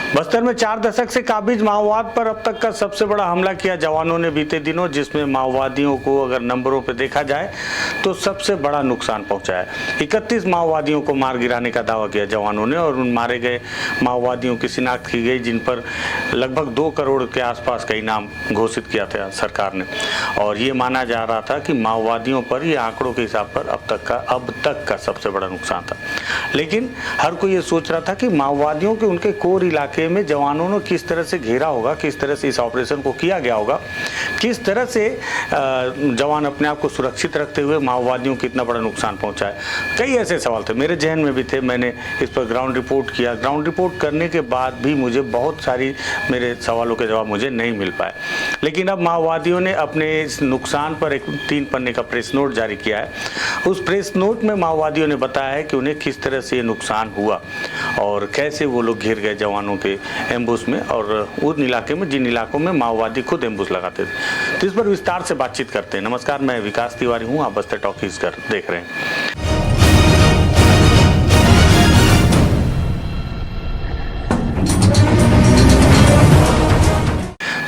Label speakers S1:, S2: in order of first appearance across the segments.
S1: बस्तर में 4 दशक से काबिज माओवाद पर अब तक का सबसे बड़ा हमला किया जवानों ने बीते दिनों, जिसमें माओवादियों को अगर नंबरों पर देखा जाए तो सबसे बड़ा नुकसान पहुंचा है। 31 माओवादियों को मार गिराने का दावा किया जवानों ने और उन मारे गए माओवादियों की शिनाख्त की गई, जिन पर लगभग 2 करोड़ के आसपास का इनाम घोषित किया था सरकार ने। और ये माना जा रहा था कि माओवादियों पर, ये आंकड़ों के हिसाब पर अब तक का सबसे बड़ा नुकसान था। लेकिन हर कोई ये सोच रहा था कि माओवादियों के उनके कोर इलाके में जवानों ने किस तरह से घेरा होगा, किस तरह से इस ऑपरेशन को किया गया होगा, किस तरह से जवान अपने आप को सुरक्षित रखते हुए माओवादियों को इतना बड़ा नुकसान पहुंचाए। कई ऐसे सवाल थे, मेरे जहन में भी थे। मैंने इस पर ग्राउंड रिपोर्ट किया। ग्राउंड रिपोर्ट करने के बाद भी मुझे बहुत सारी मेरे सवालों के जवाब मुझे नहीं मिल पाए। लेकिन अब माओवादियों ने अपने इस नुकसान पर एक 3 पन्ने का प्रेस नोट जारी किया है। उस प्रेस नोट में माओवादियों ने बताया है कि उन्हें किस तरह से ये नुकसान हुआ और कैसे वो लोग घिर गए जवानों के एम्बुश में, और उन इलाके में जिन इलाकों में माओवादी खुद एम्बुश लगाते थे। तो इस पर विस्तार से बातचीत करते हैं। नमस्कार, मैं विकास तिवारी हूँ, आप बस्तर टॉकीज कर देख रहे हैं।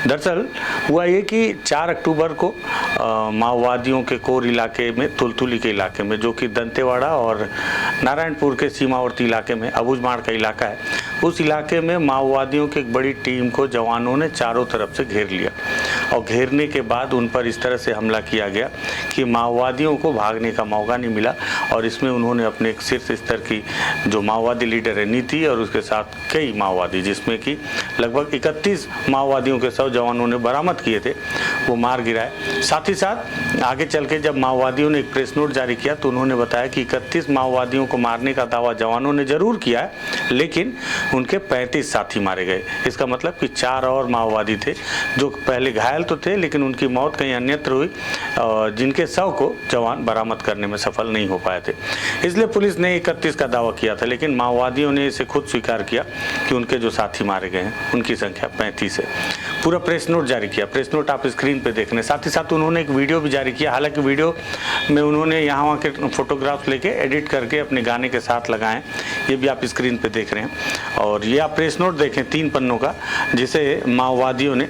S1: दरअसल हुआ ये कि 4 अक्टूबर को माओवादियों के कोर इलाके में, तुलतुली के इलाके में, जो कि दंतेवाड़ा और नारायणपुर के सीमावर्ती इलाके में अबूझमाड़ का इलाका है, उस इलाके में माओवादियों की एक बड़ी टीम को जवानों ने चारों तरफ से घेर लिया। और घेरने के बाद उन पर इस तरह से हमला किया गया कि माओवादियों को भागने का मौका नहीं मिला। और इसमें उन्होंने अपने एक शीर्ष स्तर की जो माओवादी लीडर है नीति, और उसके साथ कई माओवादी, जिसमें कि लगभग 31 माओवादियों के शव जवानों ने बरामद किए थे, वो मार गिराए। साथ ही साथ आगे चल के जब माओवादियों ने एक प्रेस नोट जारी किया तो उन्होंने बताया कि 31 माओवादियों को मारने का दावा जवानों ने जरूर किया है, लेकिन उनके 35 साथी मारे गए। इसका मतलब कि 4 और माओवादी थे जो पहले घायल तो थे, लेकिन उनकी मौत कहीं अन्यत्र हुई, जिनके शव को जवान बरामद करने में सफल नहीं हो पाए थे। इसलिए पुलिस ने 31 का दावा किया था, लेकिन माओवादियों ने इसे खुद स्वीकार किया कि उनके जो साथी मारे गए हैं उनकी संख्या 35 है। पूरा प्रेस नोट जारी किया। प्रेस नोट आप स्क्रीन पे देख रहे हैं। साथ ही साथ उन्होंने एक वीडियो भी जारी किया। हालांकि वीडियो में उन्होंने यहाँ वहाँ के फोटोग्राफ्स लेके एडिट करके अपने गाने के साथ लगाएं, ये भी आप स्क्रीन पे देख रहे हैं। और ये आप प्रेस नोट देखें 3 पन्नों का, जिसे माओवादियों ने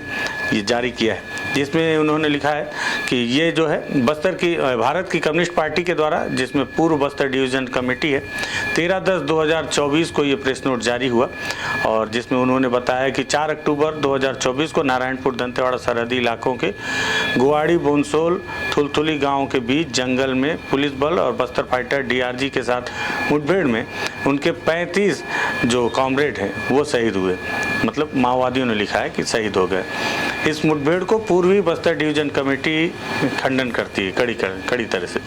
S1: ये जारी किया है, जिसमें उन्होंने लिखा है कि ये जो है बस्तर की भारत की कम्युनिस्ट पार्टी के द्वारा, जिसमें पूर्व बस्तर डिवीजन कमेटी है, 13/10/2024 को ये प्रेस नोट जारी हुआ। और जिसमें उन्होंने बताया कि 4 अक्टूबर 2024 को नारायणपुर दंतेवाड़ा सरहदी इलाकों के गुवाड़ी बोनसोल थुलथुली गांव के बीच जंगल में पुलिस बल और बस्तर फाइटर DRG के साथ मुठभेड़ में उनके 35 जो कॉमरेड हैं वो शहीद हुए। मतलब माओवादियों ने लिखा है कि शहीद हो गए। इस मुठभेड़ को पूर्वी बस्तर डिवीजन कमेटी खंडन करती है कड़ी तरह से।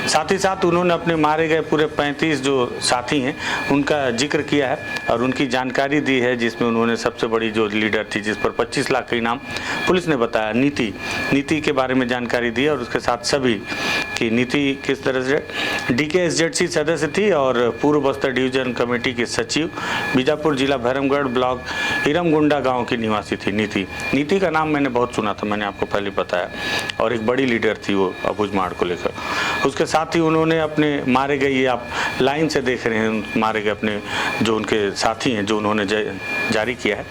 S1: साथ ही साथ उन्होंने अपने मारे गए पूरे 35 जो साथी हैं उनका जिक्र किया है और उनकी जानकारी दी है, जिसमें उन्होंने सबसे बड़ी जो लीडर थी जिस पर 25 लाख का इनाम पुलिस ने बताया, नीति के बारे में जानकारी दी। और उसके साथ सभी की नीति किस तरह से DKSZC सदस्य थी और पूर्व बस्तर डिवीजन कमेटी की सचिव, बीजापुर जिला भैरमगढ़ ब्लॉक इरमगुंडा गाँव की निवासी थी। नीति का नाम मैंने बहुत सुना था, मैंने आपको पहले बताया, और एक बड़ी लीडर थी वो अबूझमाड़ को लेकर। उसके साथ ही उन्होंने अपने मारे गए, ये आप लाइन से देख रहे हैं, मारे गए अपने जो उनके साथी हैं जो उन्होंने जारी किया है,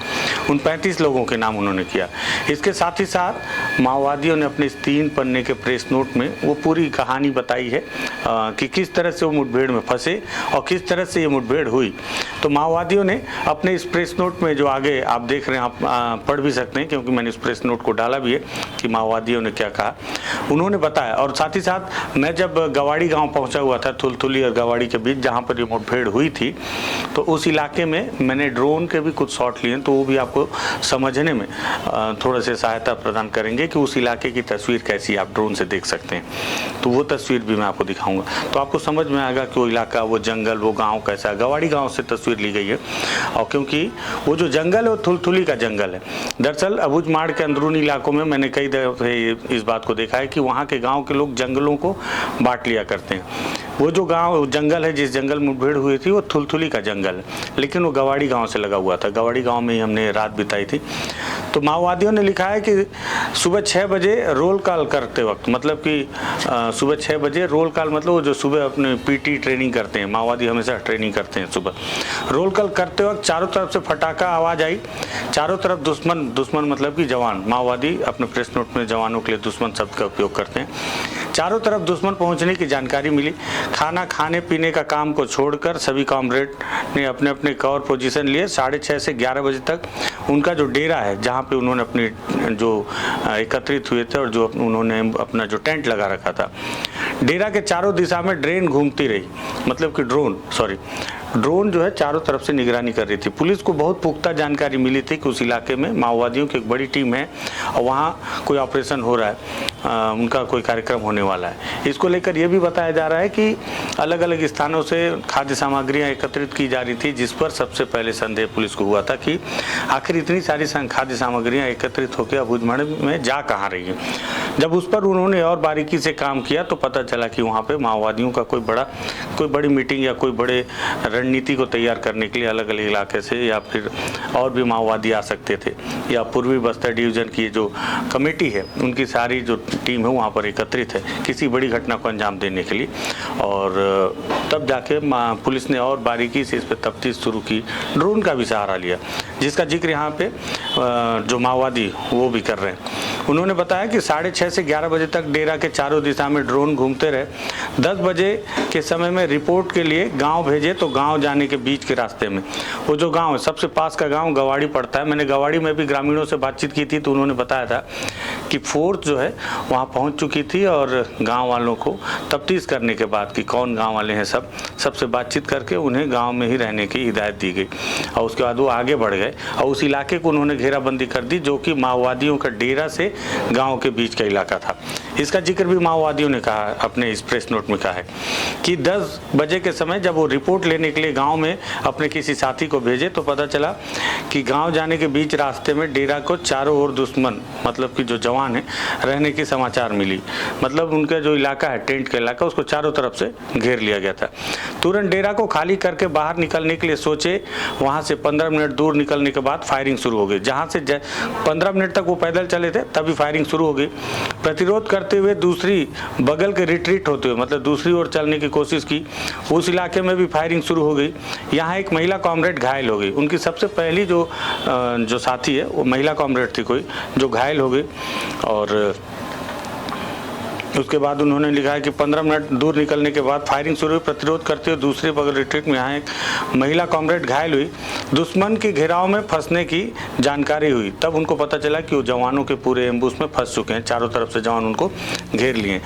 S1: उन 35 लोगों के नाम उन्होंने किया। इसके साथ ही साथ माओवादियों ने अपने इस 3 पन्ने के प्रेस नोट में वो पूरी कहानी बताई है कि किस तरह से वो मुठभेड़ में फंसे और किस तरह से ये मुठभेड़ हुई। तो माओवादियों ने अपने इस प्रेस नोट में, जो आगे आप देख रहे हैं, आप पढ़ भी सकते हैं क्योंकि मैंने इस प्रेस नोट को डाला भी है कि माओवादियों ने क्या कहा, उन्होंने बताया। और साथ ही साथ मैं जब गवाड़ी गांव पहुंचा हुआ था, थुलथुली और गवाड़ी के बीच जहां पर ये मुठभेड़ हुई थी, तो उस इलाके में मैंने ड्रोन के भी कुछ शॉट लिए, तो वो भी आपको समझने में थोड़ा से सहायता प्रदान करेंगे कि उस इलाके की तस्वीर कैसी आप ड्रोन से देख सकते हैं। तो वो तस्वीर भी मैं आपको दिखाऊंगा, तो आपको समझ में आएगा कि वो इलाका, वो जंगल, वो गाँव कैसा है। गवाड़ी गाँव से तस्वीर ली गई है, और क्योंकि वो जो जंगल है वो थुलथुली का जंगल है। दरअसल अबूझमाड़ के अंदरूनी इलाकों में मैंने कई दफे इस बात को देखा है कि वहाँ के गांव के लोग जंगलों को बांट लिया करते हैं। वो जो गांव जंगल है, जिस जंगल मुठभेड़ हुई थी, वो थुलथुली का जंगल है, लेकिन वो गवाड़ी गांव से लगा हुआ था। गवाड़ी गांव में ही हमने रात बिताई थी। तो माओवादियों ने लिखा है कि सुबह 6 बजे रोल कॉल करते वक्त, मतलब कि सुबह 6 बजे रोल कॉल, मतलब वो जो सुबह अपने पीटी ट्रेनिंग करते हैं, माओवादी हमेशा ट्रेनिंग करते हैं सुबह। रोल कॉल करते वक्त चारों तरफ से फटाका आवाज़ आई, चारों तरफ दुश्मन मतलब कि जवान, माओवादी अपने प्रेस नोट में जवानों के लिए दुश्मन शब्द का उपयोग करते हैं। चारों तरफ दुश्मन पहुंचने की जानकारी मिली। खाना खाने पीने का काम को छोड़कर सभी कॉमरेड ने अपने अपने कवर पोजीशन लिए। 6:30 से 11 बजे तक उनका जो डेरा है, जहां पे उन्होंने अपने जो एकत्रित हुए थे और जो उन्होंने अपना जो टेंट लगा रखा था, डेरा के चारों दिशा में ड्रेन घूमती रही, मतलब कि ड्रोन जो है चारों तरफ से निगरानी कर रही थी। पुलिस को बहुत पुख्ता जानकारी मिली थी कि उस इलाके में माओवादियों की एक बड़ी टीम है और वहाँ कोई ऑपरेशन हो रहा है, उनका कोई कार्यक्रम होने वाला है। इसको लेकर यह भी बताया जा रहा है कि अलग अलग स्थानों से खाद्य सामग्रियाँ एकत्रित की जा रही थी, जिस पर सबसे पहले संदेह पुलिस को हुआ था कि आखिर इतनी सारी खाद्य सामग्रियाँ एकत्रित होकर अबूझमाड़ में जा कहाँ रही हैं। जब उस पर उन्होंने और बारीकी से काम किया तो पता चला कि वहाँ पे माओवादियों का कोई बड़ी मीटिंग या कोई बड़े रणनीति को तैयार करने के लिए अलग अलग इलाके से या फिर और भी माओवादी आ सकते थे, या पूर्वी बस्तर डिवीज़न की जो कमेटी है उनकी सारी जो टीम है वहाँ पर एकत्रित है किसी बड़ी घटना को अंजाम देने के लिए। और तब जाके पुलिस ने और बारीकी से इस पर तफ्तीश शुरू की, ड्रोन का भी सहारा लिया, जिसका जिक्र यहाँ पे जो माओवादी वो भी कर रहे हैं। उन्होंने बताया कि 6:30 से 11 बजे तक डेरा के चारों दिशा में ड्रोन घूमते रहे। 10 बजे के समय में रिपोर्ट के लिए गांव भेजे तो गांव जाने के बीच के रास्ते में, वो जो गांव है सबसे पास का गांव गवाड़ी पड़ता है, मैंने गवाड़ी में भी ग्रामीणों से बातचीत की थी तो उन्होंने बताया था कि फोर्स जो है वहां पहुंच चुकी थी और गांव वालों को तफ्तीश करने के बाद कि कौन गांव वाले हैं सबसे बातचीत करके उन्हें गांव में ही रहने की हिदायत दी गई। और उसके बाद वो आगे बढ़ गए और उस इलाके को उन्होंने घेराबंदी कर दी, जो कि माओवादियों का डेरा से गांव के बीच का इलाका था। इसका जिक्र भी माओवादियों ने कहा अपने इस प्रेस नोट में कहा है कि 10 बजे के समय जब वो रिपोर्ट लेने के लिए गांव में अपने किसी साथी को भेजे तो पता चला कि गांव जाने के बीच रास्ते में डेरा को चारों ओर दुश्मन, मतलब कि जो जवान है, रहने की समाचार मिली। मतलब उनका जो इलाका है, टेंट का इलाका, उसको चारों तरफ से घेर लिया गया था। तुरंत डेरा को खाली करके बाहर निकलने के लिए सोचे, वहां से 15 मिनट दूर निकलने के बाद फायरिंग शुरू हो गई। जहां से 15 मिनट तक वो पैदल चले थे तभी फायरिंग शुरू हो गई। प्रतिरोध करते हुए दूसरी बगल के रिट्रीट होते हुए, मतलब दूसरी ओर चलने की कोशिश की, उस इलाके में भी फायरिंग शुरू हो गई। यहाँ एक महिला कॉमरेड घायल हो गई। उनकी सबसे पहली जो साथी है वो महिला कॉमरेड थी कोई, जो घायल हो गई। और उसके बाद उन्होंने लिखा है कि 15 मिनट दूर निकलने के बाद फायरिंग शुरू हुई। प्रतिरोध करते हुए दूसरे बगल रिट्रीट में यहाँ एक महिला कॉमरेड घायल हुई। दुश्मन के घेराव में फंसने की जानकारी हुई, तब उनको पता चला कि वो जवानों के पूरे एम्बुश में फंस चुके हैं, चारों तरफ से जवान उनको घेर लिए।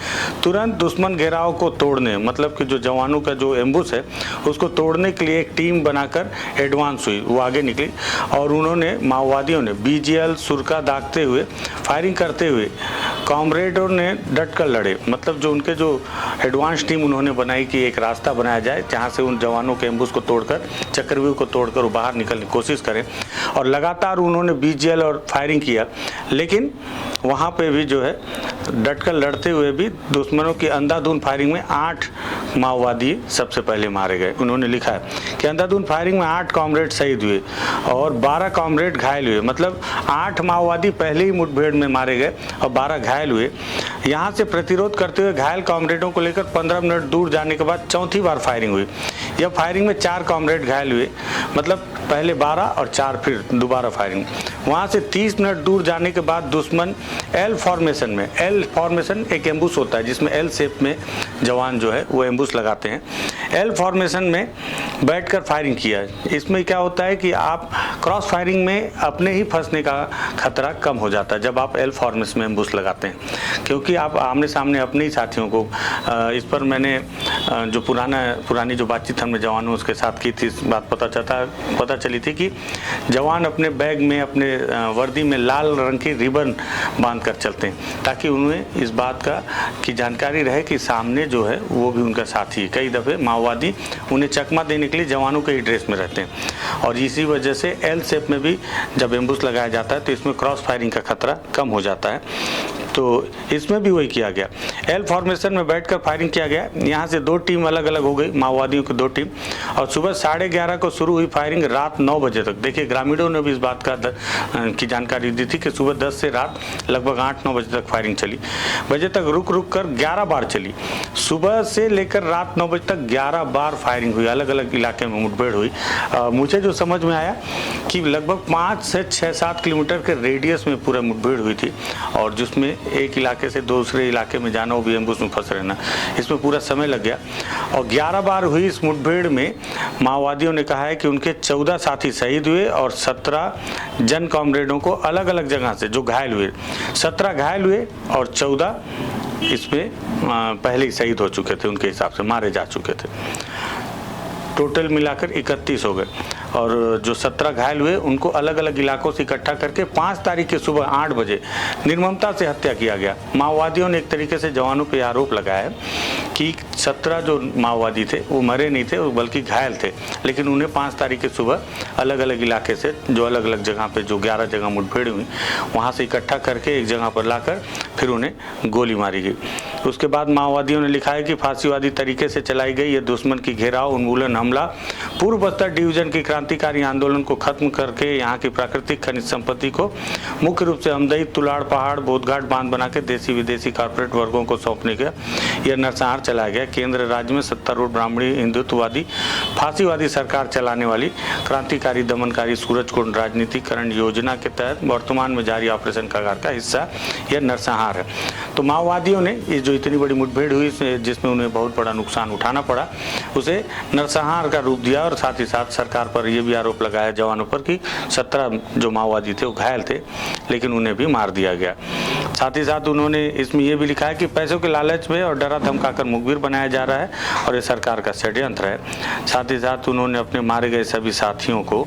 S1: तुरंत दुश्मन घेराव को तोड़ने, मतलब कि जो जवानों का जो एम्बुश है उसको तोड़ने के लिए एक टीम बनाकर एडवांस हुई, वो आगे निकली और उन्होंने, माओवादियों ने BGL सुरका दागते हुए फायरिंग करते हुए कॉमरेडों ने डटकर लड़े। मतलब जो उनके जो एडवांस टीम उन्होंने बनाई कि एक रास्ता बनाया जाए जहां से उन जवानों के एम्बुश को तोड़कर, चक्रव्यूह को तोड़कर वो बाहर निकलने की कोशिश करें। और लगातार उन्होंने BGL और फायरिंग किया, लेकिन वहाँ पे भी जो है डटकर लड़ते हुए भी दुश्मनों की अंधाधुंध फायरिंग में 8 माओवादी सबसे पहले मारे गए। उन्होंने लिखा है कि अंधाधुंध फायरिंग में 8 कॉमरेड शहीद हुए और 12 कॉमरेड घायल हुए। मतलब 8 माओवादी पहले ही मुठभेड़ में मारे गए और 12 घायल हुए। यहाँ से प्रतिरोध करते हुए घायल कॉमरेडों को लेकर 15 मिनट दूर जाने के बाद चौथी बार फायरिंग हुई। यह फायरिंग में 4 कॉमरेड घायल हुए, मतलब पहले 12 और 4 फिर दोबारा फायरिंग। वहाँ से 30 मिनट दूर जाने के बाद दुश्मन L फॉर्मेशन में, L फॉर्मेशन एक एम्बुश होता है जिसमें L शेप में जवान जो है वो एम्बुश लगाते हैं, L फॉर्मेशन में बैठकर फायरिंग किया। इसमें क्या होता है कि आप क्रॉस फायरिंग में अपने ही फंसने का खतरा कम हो जाता है जब आप L फॉर्मेशन में एम्बुश लगाते हैं, क्योंकि आप आमने सामने अपने ही साथियों को, इस पर मैंने जो पुरानी जो बातचीत हमने जवानों उसके साथ की थी, इस बात पता चली थी कि जवान अपने बैग में, अपने वर्दी में लाल रंग की रिबन बांध कर चलते हैं ताकि उन्हें इस बात की जानकारी रहे कि सामने जो है वो भी उनका साथी है। कई दफ़े माओवादी उन्हें चकमा देने के लिए जवानों के ही ड्रेस में रहते हैं और इसी वजह से L शेप में भी जब एम्बुश लगाया जाता है तो इसमें क्रॉस फायरिंग का खतरा कम हो जाता है। तो इसमें भी वही किया गया। एल फॉर्मेशन में बैठकर फायरिंग किया गया। यहाँ से 2 टीम अलग अलग हो गई, माओवादियों की 2 टीम, और सुबह 11:30 को शुरू हुई फायरिंग रात 9 बजे तक। देखिए, ग्रामीणों ने भी इस बात की जानकारी दी थी कि सुबह 10 से रात लगभग 8-9 बजे तक फायरिंग चली। बजे तक रुक कर 11 बार चली। सुबह से लेकर रात 9 बजे तक 11 बार फायरिंग हुई, अलग अलग इलाके में मुठभेड़ हुई। मुझे जो समझ में आया कि लगभग 5 से 6-7 किलोमीटर के रेडियस में पूरा मुठभेड़ हुई थी, और जिसमें एक इलाके से दूसरे इलाके में जाना, वो भी एम्बुश में फंस रहना, इसमें पूरा समय लग गया। और 11 बार हुई इस मुठभेड़ में माओवादियों ने कहा है कि उनके 14 साथी शहीद हुए और 17 जन कॉमरेडों को अलग अलग जगह से जो घायल हुए, 17 घायल हुए और 14 इसमें पहले ही शहीद हो चुके थे, उनके हिसाब से मारे जा चुके थे। टोटल मिलाकर 31 हो गए, और जो 17 घायल हुए उनको अलग अलग इलाकों से इकट्ठा करके 5 तारीख के सुबह 8 बजे निर्ममता से हत्या किया गया। माओवादियों ने एक तरीके से जवानों पर आरोप लगाया है कि 17 जो माओवादी थे वो मरे नहीं थे, बल्कि घायल थे, लेकिन उन्हें 5 तारीख के सुबह अलग अलग इलाके से, जो अलग अलग जगह पे जो 11 जगह मुठभेड़ हुई, वहाँ से इकट्ठा करके एक जगह पर लाकर फिर उन्हें गोली मारी गई। उसके बाद माओवादियों ने लिखा है कि फांसीवादी तरीके से चलाई गई ये दुश्मन की घेराव, उन्मूलन हमला पूर्व बस्तर डिवीजन की क्रांतिकारी आंदोलन को खत्म करके यहाँ की प्राकृतिक खनिज संपत्ति को मुख्य रूप से अमदई, तुलाड़ पहाड़, बोधघाट बांध बना के देसी विदेशी कारपोरेट वर्गों को सौंपने का यह नरसंहार चलाया गया। केंद्र राज्य में सत्तारूढ़ ब्राह्मणी हिंदुत्ववादी फांसीवादी सरकार चलाने वाली क्रांतिकारी दमनकारी सूरजकुंड राजनीतिकरण योजना के तहत वर्तमान में जारी ऑपरेशन कागार का हिस्सा यह नरसंहार है। तो माओवादियों ने ये जो इतनी बड़ी मुठभेड़ हुई जिसमें उन्हें बहुत बड़ा नुकसान उठाना पड़ा, उसे नरसंहार का रूप दिया, और साथ ही साथ सरकार पर यह भी आरोप लगाया जवानों पर कि 17 जो माओवादी थे वो घायल थे, लेकिन उन्हें भी मार दिया गया। साथ ही साथ उन्होंने इसमें यह भी लिखा है कि पैसों के लालच में और डरा धमकाकर मुखबिर बनाया जा रहा है और ये सरकार का षड्यंत्र है। साथ ही साथ उन्होंने अपने मारे गए सभी साथियों को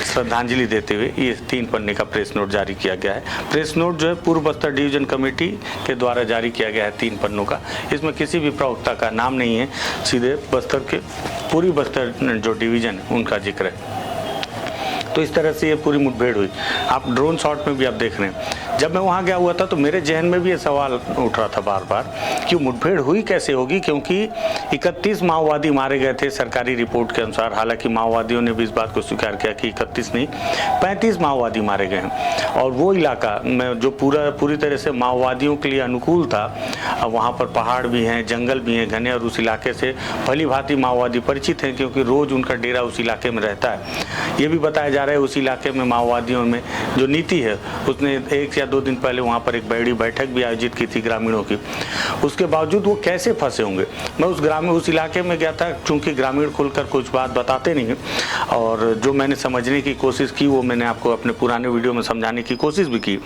S1: श्रद्धांजलि देते हुए ये 3 पन्ने का प्रेस नोट जारी किया गया है। प्रेस नोट जो है पूर्व बस्तर डिवीजन कमेटी के द्वारा जारी किया गया है 3 पन्नों का। इसमें किसी भी प्रवक्ता का नाम नहीं है, सीधे बस्तर के पूरी बस्तर जो डिवीजन उनका जिक्र है। तो इस तरह से ये पूरी मुठभेड़ हुई। आप ड्रोन शॉट में भी आप देख रहे हैं। जब मैं वहाँ गया हुआ था तो मेरे जहन में भी ये सवाल उठ रहा था बार बार कि मुठभेड़ हुई कैसे होगी, क्योंकि 31 माओवादी मारे गए थे सरकारी रिपोर्ट के अनुसार। हालांकि माओवादियों ने भी इस बात को स्वीकार किया कि 31 नहीं 35 माओवादी मारे गए हैं, और वो इलाका में जो पूरी तरह से माओवादियों के लिए अनुकूल था, वहाँ पर पहाड़ भी हैं, जंगल भी हैं घने, और उस इलाके से भली भांति माओवादी परिचित हैं क्योंकि रोज उनका डेरा उस इलाके में रहता है। ये भी बताया जा रहा है उस इलाके में माओवादियों में जो नीति है, उसने 1 या 2 दिन पहले वहाँ पर एक बड़ी बैठक भी आयोजित की थी ग्रामीणों की। उसके बावजूद वो कैसे फंसे होंगे। मैं उस इलाके में गया था, चूंकि ग्रामीण खुलकर कुछ बात बताते नहीं हैं, और जो मैंने समझने की कोशिश की वो मैंने आपको अपने पुराने वीडियो में समझाने की कोशिश भी की,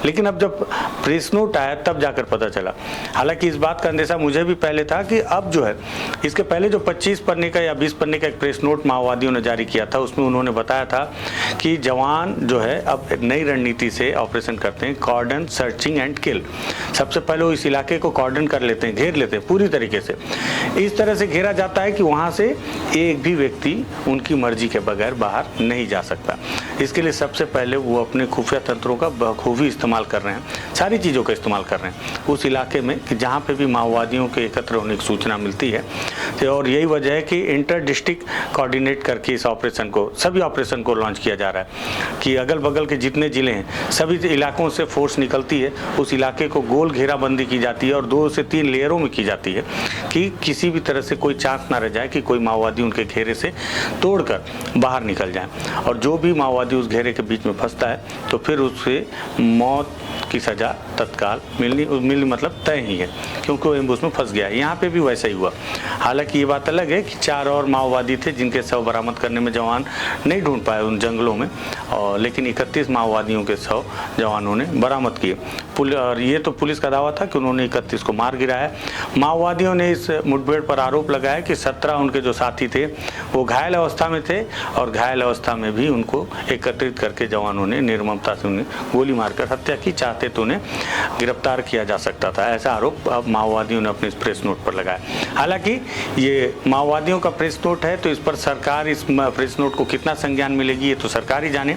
S1: लेकिन अब जब प्रेस नोट आया तब जाकर पता चला। हालांकि इस बात का अंदेशा मुझे भी पहले था कि अब जो है, इसके पहले जो 25 पन्ने का या 20 पन्ने का एक प्रेस नोट माओवादियों ने जारी किया था, उसमें उन्होंने बताया था कि जवान जो है अब नई रणनीति से ऑपरेशन करते हैं, कॉर्डन सर्चिंग एंड किल। सबसे पहले वो इस इलाके को कॉर्डन कर लेते हैं, घेर लेते हैं पूरी तरीके से। इस तरह से घेरा जाता है कि वहाँ से एक भी व्यक्ति उनकी मर्जी के बगैर बाहर नहीं जा सकता। इसके लिए सबसे पहले वो अपने खुफिया तंत्रों का बखूबी इस्तेमाल कर रहे हैं, सारी चीज़ों का इस्तेमाल कर रहे हैं उस इलाके में कि जहाँ पे भी माओवादियों के एकत्र होने की सूचना मिलती है। और यही वजह है कि इंटर डिस्ट्रिक्ट कोऑर्डिनेट करके इस ऑपरेशन को, सभी ऑपरेशन को लॉन्च किया जा रहा है कि अगल बगल के जितने ज़िले हैं सभी इलाकों से फोर्स निकलती है, उस इलाके को गोल घेराबंदी की जाती है और 2 से 3 लेयरों में की जाती है कि किसी भी तरह से कोई चांस ना रह जाए कि कोई माओवादी उनके घेरे से तोड़कर बाहर निकल जाए। और जो भी माओवादी उस घेरे के बीच में फंसता है तो फिर उससे मौत की सज़ा तत्काल मिलनी मतलब तय ही है, क्योंकि वो एम्बुश में फंस गया है। यहाँ पे भी वैसा ही हुआ। हालांकि ये बात अलग है कि 4 और माओवादी थे जिनके शव बरामद करने में जवान नहीं ढूंढ पाए उन जंगलों में, और लेकिन 31 माओवादियों के शव जवानों ने बरामद किए। और ये तो पुलिस का दावा था कि उन्होंने 31 को मार गिराया। माओवादियों ने इस मुठभेड़ पर आरोप लगाया कि 17 उनके जो साथी थे वो घायल अवस्था में थे, और घायल अवस्था में भी उनको एकत्रित करके जवानों ने निर्ममता से उन्हें गोली मारकर हत्या की। चाहते तो उन्हें गिरफ्तार किया जा सकता था, ऐसा आरोप अब माओवादियों ने अपने इस प्रेस नोट पर लगाया। हालांकि ये माओवादियों का प्रेस नोट है, तो इस पर सरकार इस प्रेस नोट को कितना संज्ञान मिलेगी ये तो सरकार ही जाने।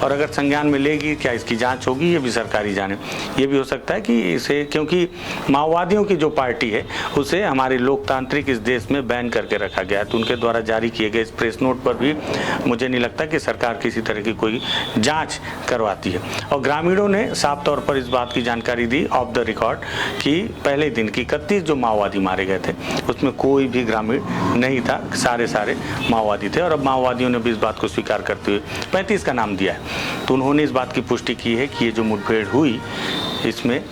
S1: और अगर संज्ञान में लेगी, क्या इसकी जांच होगी, ये भी सरकारी जाने। ये भी हो सकता है कि इसे, क्योंकि माओवादियों की जो पार्टी है उसे हमारे लोकतांत्रिक इस देश में बैन करके रखा गया है, तो उनके द्वारा जारी किए गए इस प्रेस नोट पर भी मुझे नहीं लगता कि सरकार किसी तरह की कोई जांच करवाती है। और ग्रामीणों ने साफ तौर पर इस बात की जानकारी दी ऑफ द रिकॉर्ड कि पहले दिन की 31 जो माओवादी मारे गए थे उसमें कोई भी ग्रामीण नहीं था, सारे माओवादी थे। और अब माओवादियों ने भी इस बात को स्वीकार करते हुए 35 का नाम दिया है। तो उन्होंने इस बात की पुष्टि की है कि ये जो मुठभेड़ हुई इसमें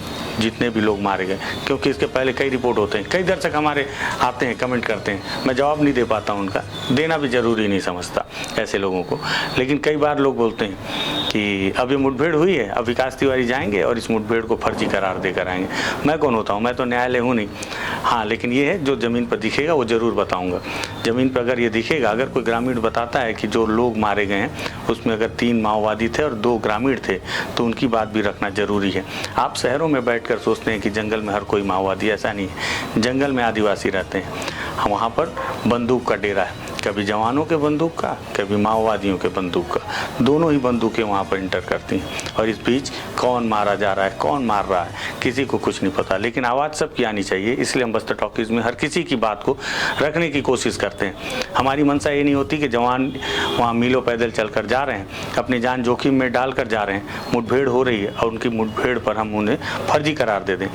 S1: जितने भी लोग मारे गए, क्योंकि इसके पहले कई रिपोर्ट होते हैं, कई दर्शक हमारे आते हैं कमेंट करते हैं, मैं जवाब नहीं दे पाता हूं, उनका देना भी जरूरी नहीं समझता ऐसे लोगों को। लेकिन कई बार लोग बोलते हैं कि अब ये मुठभेड़ हुई है, अब विकास तिवारी जाएंगे और इस मुठभेड़ को फर्जी करार देकर आएंगे। मैं कौन होता हूँ, मैं तो न्यायालय हूँ नहीं। हाँ, लेकिन ये है जो ज़मीन पर दिखेगा वो ज़रूर बताऊँगा। ज़मीन पर अगर ये दिखेगा, अगर कोई ग्रामीण बताता है कि जो लोग मारे गए हैं उसमें अगर 3 माओवादी थे और 2 ग्रामीण थे, तो उनकी बात भी रखना जरूरी है। आप शहरों में बैठकर सोचते हैं कि जंगल में हर कोई माओवादी, ऐसा नहीं है। जंगल में आदिवासी रहते हैं, वहाँ पर बंदूक का डेरा है, कभी जवानों के बंदूक का, कभी माओवादियों के बंदूक का, दोनों ही बंदूकें वहाँ पर इंटर करती हैं। और इस बीच कौन मारा जा रहा है, कौन मार रहा है, किसी को कुछ नहीं पता। लेकिन आवाज़ सबकी आनी चाहिए, इसलिए हम बस्तर टॉकीज़ में हर किसी की बात को रखने की कोशिश करते हैं। हमारी मंशा ये नहीं होती कि जवान वहाँ मीलों पैदल चलकर जा रहे हैं, अपनी जान जोखिम में डालकर जा रहे हैं, मुठभेड़ हो रही है और उनकी मुठभेड़ पर हम उन्हें फर्जी करार दे दें।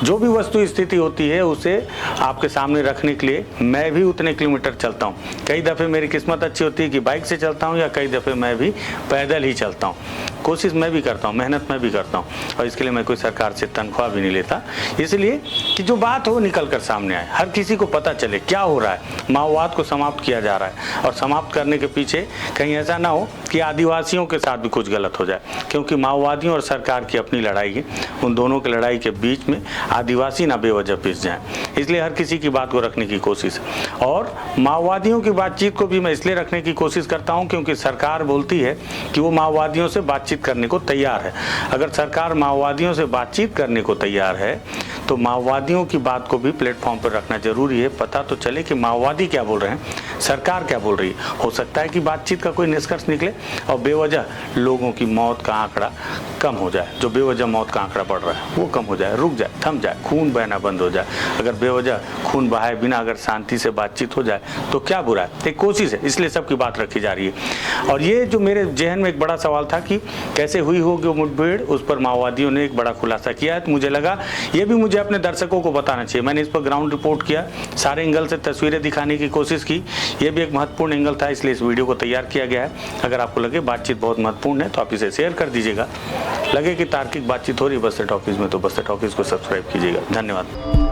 S1: जो भी वस्तु स्थिति होती है उसे आपके सामने रखने के लिए मैं भी उतने किलोमीटर चलता हूँ। कई दफ़े मेरी किस्मत अच्छी होती है कि बाइक से चलता हूँ, या कई दफ़े मैं भी पैदल ही चलता हूँ। कोशिश मैं भी करता हूँ, मेहनत मैं भी करता हूँ, और इसके लिए मैं कोई सरकार से तनख्वाह भी नहीं लेता। इसलिए कि जो बात हो निकल कर सामने आए, हर किसी को पता चले क्या हो रहा है। माओवाद को समाप्त किया जा रहा है, और समाप्त करने के पीछे कहीं ऐसा ना हो कि आदिवासियों के साथ भी कुछ गलत हो जाए, क्योंकि माओवादियों और सरकार की अपनी लड़ाई है। उन दोनों की लड़ाई के बीच में आदिवासी ना बेवजह पिस जाएं, इसलिए हर किसी की बात को रखने की कोशिश। और माओवादियों की बातचीत को भी मैं इसलिए रखने की कोशिश करता हूं क्योंकि सरकार बोलती है कि वो माओवादियों से बातचीत करने को तैयार है। अगर सरकार माओवादियों से बातचीत करने को तैयार है तो माओवादियों की बात को भी प्लेटफॉर्म पर रखना जरूरी है। पता तो चले कि माओवादी क्या बोल रहे हैं, सरकार क्या बोल रही है। हो सकता है कि बातचीत का कोई निष्कर्ष निकले और बेवजह लोगों की मौत का आंकड़ा कम हो जाए। जो बेवजह मौत का आंकड़ा बढ़ रहा है वो कम हो जाए, रुक जाए, थम जाए, खून बहना बंद हो जाए। अगर बेवजह खून बहाए बिना अगर शांति से बातचीत हो जाए तो क्या बुरा है। एक कोशिश है, इसलिए सबकी बात रखी जा रही है। और ये जो मेरे जहन में एक बड़ा सवाल था कि कैसे हुई होगी वो मुठभेड़, उस पर माओवादियों ने एक बड़ा खुलासा किया है। तो मुझे लगा ये भी मुझे अपने दर्शकों को बताना चाहिए। मैंने इस पर ग्राउंड रिपोर्ट किया, सारे एंगल से तस्वीरें दिखाने की कोशिश की। ये भी एक महत्वपूर्ण एंगल था, इसलिए इस वीडियो को तैयार किया गया है। अगर आपको लगे बातचीत बहुत महत्वपूर्ण है तो आप इसे शेयर कर दीजिएगा। लगे कि तार्किक बातचीत हो रही है बस्तर टॉकीज में, तो बस्तर टॉकीज को सब्सक्राइब कीजिएगा। धन्यवाद।